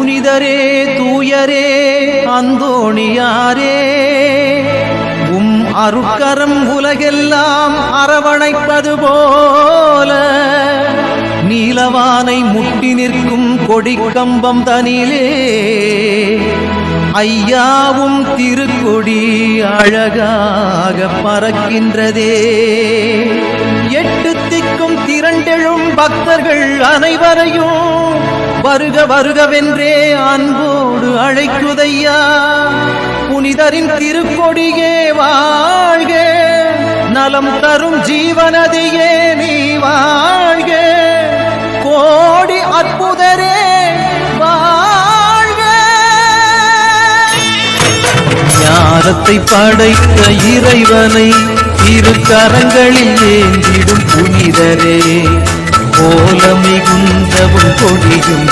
புனிதரே தூயரே அந்தோணியாரே, உம் அருட்கரம் உலகெல்லாம் அரவணைப்பது போல நீலவானை முட்டி நிற்கும் கொடிக்கம்பம் தனிலே ஐயாவும் திருக்கொடி அழகாக பறக்கின்றதே. எட்டு திக்கும் திரண்டெழும் பக்தர்கள் அனைவரையும் வருக வருகவென்றே அன்போடு அழைக்குதையா. புனிதரின் திருக்கொடியே வாழ்க, நலம் தரும் ஜீவனதியே நீ வாழ்க, கோடி அற்புதரே வாழ்க. ஞானத்தை படைத்த இறைவனை இரு கரங்களில் ஏந்திடும் புனிதரே, கோல மிகுந்தவும் கொடியும்